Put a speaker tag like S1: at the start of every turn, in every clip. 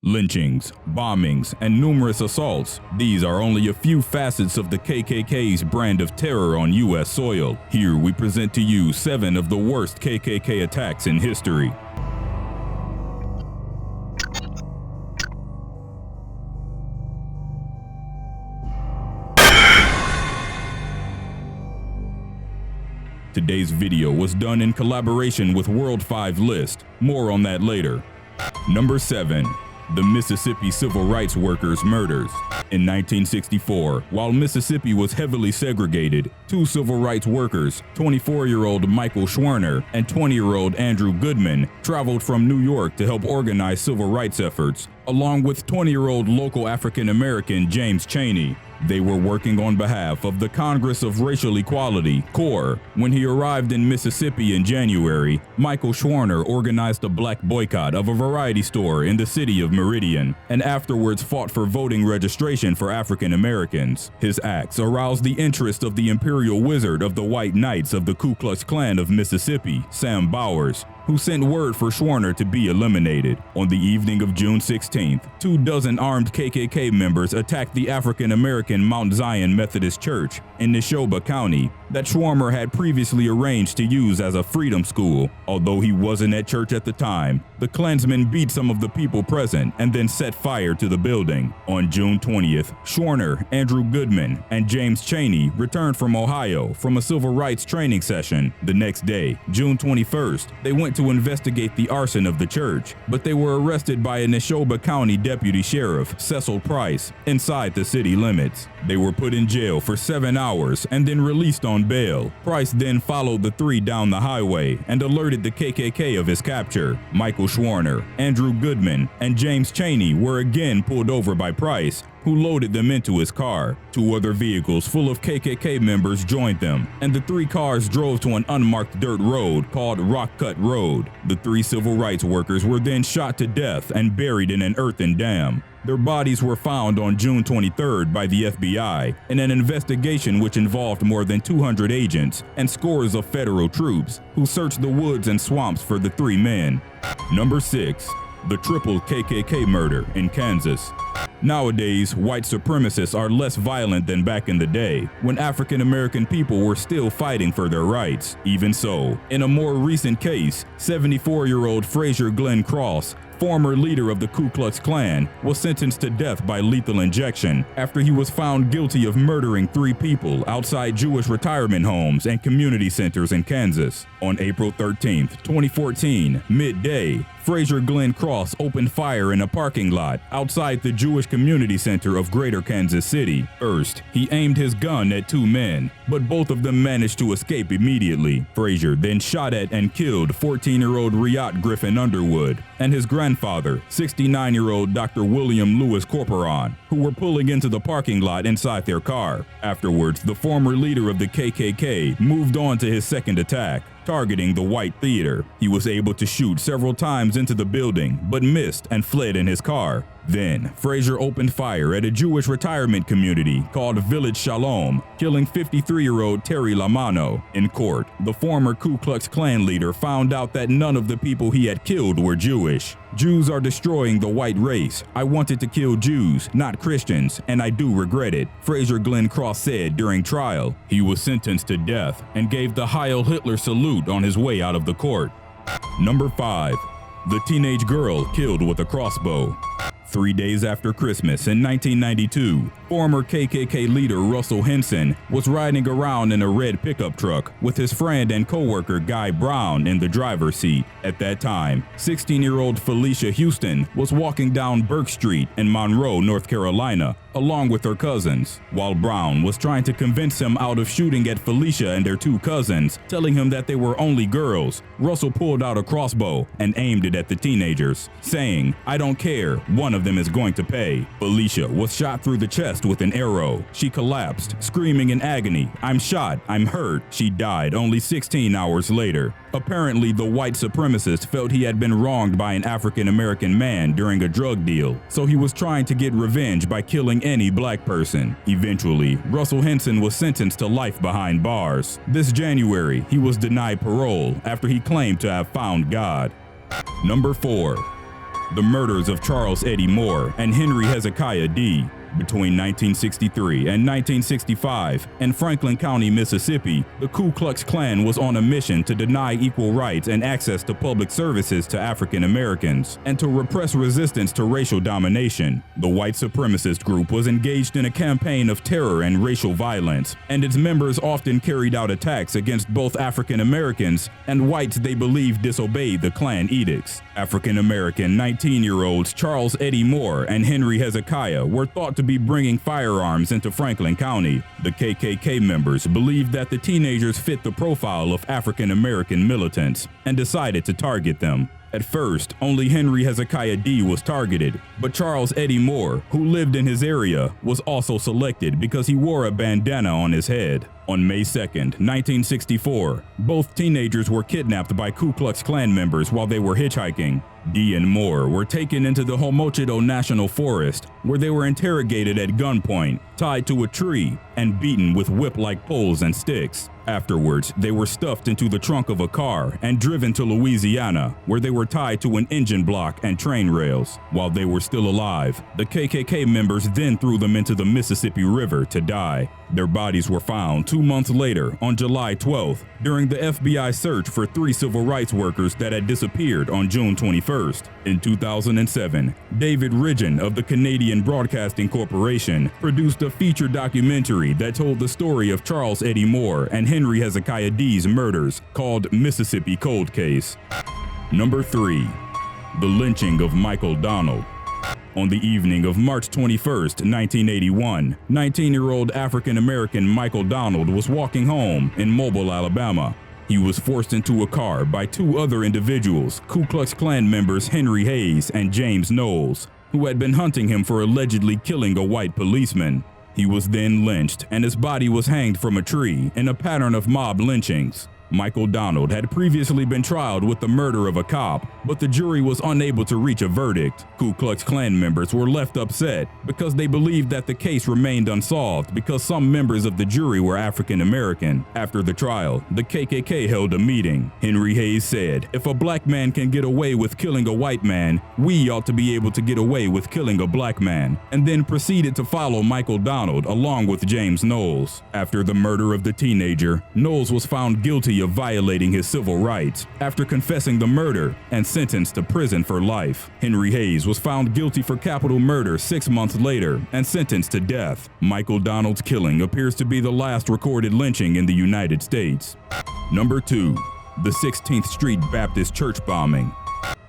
S1: Lynchings, bombings, and numerous assaults. These are only a few facets of the KKK's brand of terror on U.S. soil. Here we present to you 7 of the worst KKK attacks in history. Today's video was done in collaboration with World 5 List. More on that later. Number 7. The Mississippi Civil Rights Workers' Murders. In 1964, while Mississippi was heavily segregated, 2 civil rights workers, 24-year-old Michael Schwerner and 20-year-old Andrew Goodman, traveled from New York to help organize civil rights efforts, along with 20-year-old local African American James Chaney. They were working on behalf of the Congress of Racial Equality, CORE. When he arrived in Mississippi in January, Michael Schwerner organized a black boycott of a variety store in the city of Meridian, and afterwards fought for voting registration for African Americans. His acts aroused the interest of the Imperial Wizard of the White Knights of the Ku-Klux-Klan of Mississippi, Sam Bowers, who sent word for Schwerner to be eliminated. On the evening of June 16th, 24 armed KKK members attacked the African American Mount Zion Methodist Church in Neshoba County that Schwerner had previously arranged to use as a freedom school. Although he wasn't at church at the time, the Klansmen beat some of the people present and then set fire to the building. On June 20th, Schwerner, Andrew Goodman, and James Chaney returned from Ohio from a civil rights training session. The next day, June 21st, they went to investigate the arson of the church, but they were arrested by a Neshoba County Deputy Sheriff, Cecil Price, inside the city limits. They were put in jail for 7 hours and then released on bail. Price then followed the 3 down the highway and alerted the KKK of his capture. Michael Schwerner, Andrew Goodman, and James Chaney were again pulled over by Price, who loaded them into his car. 2 other vehicles full of KKK members joined them, and the 3 cars drove to an unmarked dirt road called Rock Cut Road. The 3 civil rights workers were then shot to death and buried in an earthen dam. Their bodies were found on June 23rd by the FBI in an investigation which involved more than 200 agents and scores of federal troops who searched the woods and swamps for the 3 men. Number 6. The triple KKK murder in Kansas. Nowadays, white supremacists are less violent than back in the day, when African American people were still fighting for their rights. Even so, in a more recent case, 74-year-old Frazier Glenn Cross, former leader of the Ku-Klux-Klan, was sentenced to death by lethal injection after he was found guilty of murdering 3 people outside Jewish retirement homes and community centers in Kansas. On April 13, 2014, midday, Frazier Glenn Cross opened fire in a parking lot outside the Jewish Community Center of Greater Kansas City. First, he aimed his gun at 2 men, but both of them managed to escape immediately. Frazier then shot at and killed 14-year-old Riot Griffin Underwood and his grandfather, 69-year-old Dr. William Lewis Corporon, who were pulling into the parking lot inside their car. Afterwards, the former leader of the KKK moved on to his second attack, targeting the White Theater. He was able to shoot several times into the building, but missed and fled in his car. Then, Frazier opened fire at a Jewish retirement community called Village Shalom, killing 53-year-old Terry Lamano. In court, the former Ku Klux Klan leader found out that none of the people he had killed were Jewish. "Jews are destroying the white race. I wanted to kill Jews, not Christians, and I do regret it," Frazier Glenn Cross said during trial. He was sentenced to death and gave the Heil Hitler salute on his way out of the court. Number 5. The teenage girl killed with a crossbow. 3 days after Christmas in 1992, former KKK leader Russell Henson was riding around in a red pickup truck with his friend and co-worker Guy Brown in the driver's seat. At that time, 16-year-old Felicia Houston was walking down Burke Street in Monroe, North Carolina, along with her cousins. While Brown was trying to convince him out of shooting at Felicia and their 2 cousins, telling him that they were only girls, Russell pulled out a crossbow and aimed it at the teenagers, saying, "I don't care, one of them is going to pay." Felicia was shot through the chest with an arrow. She collapsed, screaming in agony, "I'm shot, I'm hurt." She died only 16 hours later. Apparently, the white supremacist felt he had been wronged by an African American man during a drug deal, so he was trying to get revenge by killing any black person. Eventually, Russell Henson was sentenced to life behind bars. This January, he was denied parole after he claimed to have found God. Number 4. The murders of Charles Eddie Moore and Henry Hezekiah D. Between 1963 and 1965, in Franklin County, Mississippi, the Ku-Klux-Klan was on a mission to deny equal rights and access to public services to African Americans and to repress resistance to racial domination. The white supremacist group was engaged in a campaign of terror and racial violence, and its members often carried out attacks against both African Americans and whites they believed disobeyed the Klan edicts. African American 19-year-olds Charles Eddie Moore and Henry Hezekiah were thought to be bringing firearms into Franklin County. The KKK members believed that the teenagers fit the profile of African American militants and decided to target them. At first, only Henry Hezekiah D. was targeted, but Charles Eddie Moore, who lived in his area, was also selected because he wore a bandana on his head. On May 2, 1964, both teenagers were kidnapped by Ku Klux Klan members while they were hitchhiking. D and Moore were taken into the Homochido National Forest, where they were interrogated at gunpoint, tied to a tree, and beaten with whip-like poles and sticks. Afterwards, they were stuffed into the trunk of a car and driven to Louisiana, where they were tied to an engine block and train rails. While they were still alive, the KKK members then threw them into the Mississippi River to die. Their bodies were found 2 months later, on July 12th, during the FBI search for 3 civil rights workers that had disappeared on June 21st. In 2007, David Ridgen of the Canadian Broadcasting Corporation produced a feature documentary that told the story of Charles Eddie Moore and Henry Hezekiah D's murders, called Mississippi Cold Case. Number 3. The lynching of Michael Donald. On the evening of March 21, 1981, 19-year-old African-American Michael Donald was walking home in Mobile, Alabama. He was forced into a car by 2 other individuals, Ku Klux Klan members Henry Hayes and James Knowles, who had been hunting him for allegedly killing a white policeman. He was then lynched, and his body was hanged from a tree in a pattern of mob lynchings. Michael Donald had previously been tried with the murder of a cop, but the jury was unable to reach a verdict. Ku Klux Klan members were left upset because they believed that the case remained unsolved because some members of the jury were African American. After the trial, the KKK held a meeting. Henry Hayes said, "If a black man can get away with killing a white man, we ought to be able to get away with killing a black man," and then proceeded to follow Michael Donald along with James Knowles. After the murder of the teenager, Knowles was found guilty of violating his civil rights after confessing the murder and sentenced to prison for life. Henry Hayes was found guilty for capital murder 6 months later and sentenced to death. Michael Donald's killing appears to be the last recorded lynching in the United States. Number 2. The 16th Street Baptist Church bombing.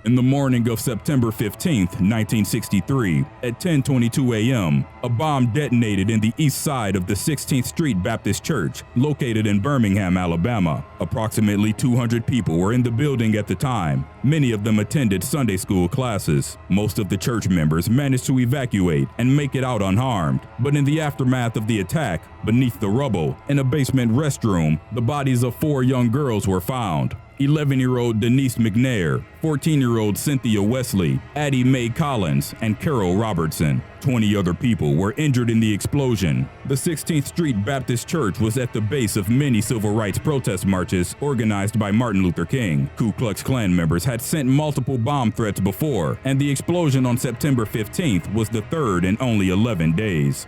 S1: In the morning of September 15, 1963, at 10:22 a.m., a bomb detonated in the east side of the 16th Street Baptist Church, located in Birmingham, Alabama. Approximately 200 people were in the building at the time. Many of them attended Sunday school classes. Most of the church members managed to evacuate and make it out unharmed, but in the aftermath of the attack, beneath the rubble, in a basement restroom, the bodies of 4 young girls were found. 11-year-old Denise McNair, 14-year-old Cynthia Wesley, Addie Mae Collins, and Carol Robertson. 20 other people were injured in the explosion. The 16th Street Baptist Church was at the base of many civil rights protest marches organized by Martin Luther King. Ku Klux Klan members had sent multiple bomb threats before, and the explosion on September 15th was the third in only 11 days.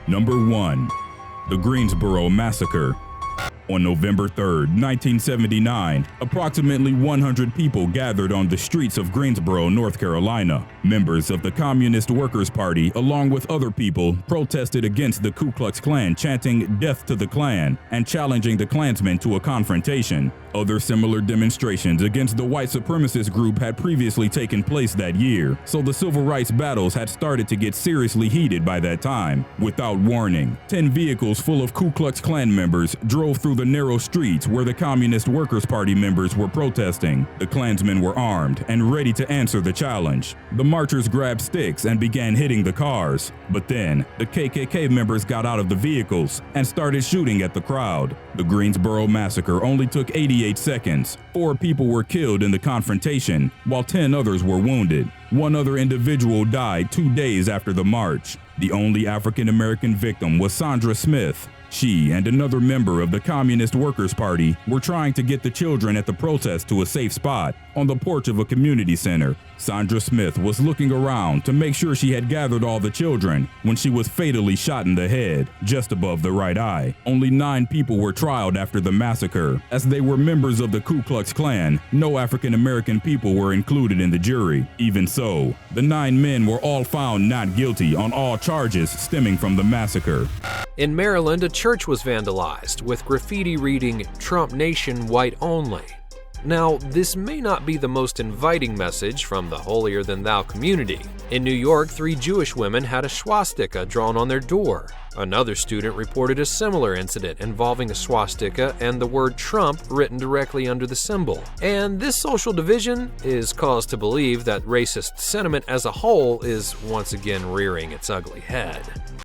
S1: Number 1. The Greensboro Massacre. On November 3, 1979, approximately 100 people gathered on the streets of Greensboro, North Carolina. Members of the Communist Workers' Party, along with other people, protested against the Ku Klux Klan, chanting "Death to the Klan" and challenging the Klansmen to a confrontation. Other similar demonstrations against the white supremacist group had previously taken place that year, so the civil rights battles had started to get seriously heated by that time. Without warning, 10 vehicles full of Ku Klux Klan members drove through the narrow streets where the Communist Workers' Party members were protesting. The Klansmen were armed and ready to answer the challenge. The marchers grabbed sticks and began hitting the cars, but then the KKK members got out of the vehicles and started shooting at the crowd. The Greensboro Massacre only took 88 seconds. 4 people were killed in the confrontation, while 10 others were wounded. 1 other individual died 2 days after the march. The only African American victim was Sandra Smith, She and another member of the Communist Workers' Party were trying to get the children at the protest to a safe spot on the porch of a community center. Sandra Smith was looking around to make sure she had gathered all the children when she was fatally shot in the head, just above the right eye. Only 9 people were trialed after the massacre. As they were members of the Ku-Klux-Klan, no African American people were included in the jury. Even so, the 9 men were all found not guilty on all charges stemming from the massacre.
S2: In Maryland, a church was vandalized with graffiti reading, "Trump Nation White Only." Now, this may not be the most inviting message from the holier-than-thou community. In New York, 3 Jewish women had a swastika drawn on their door. Another student reported a similar incident involving a swastika and the word Trump written directly under the symbol. And this social division is cause to believe that racist sentiment as a whole is once again rearing its ugly head.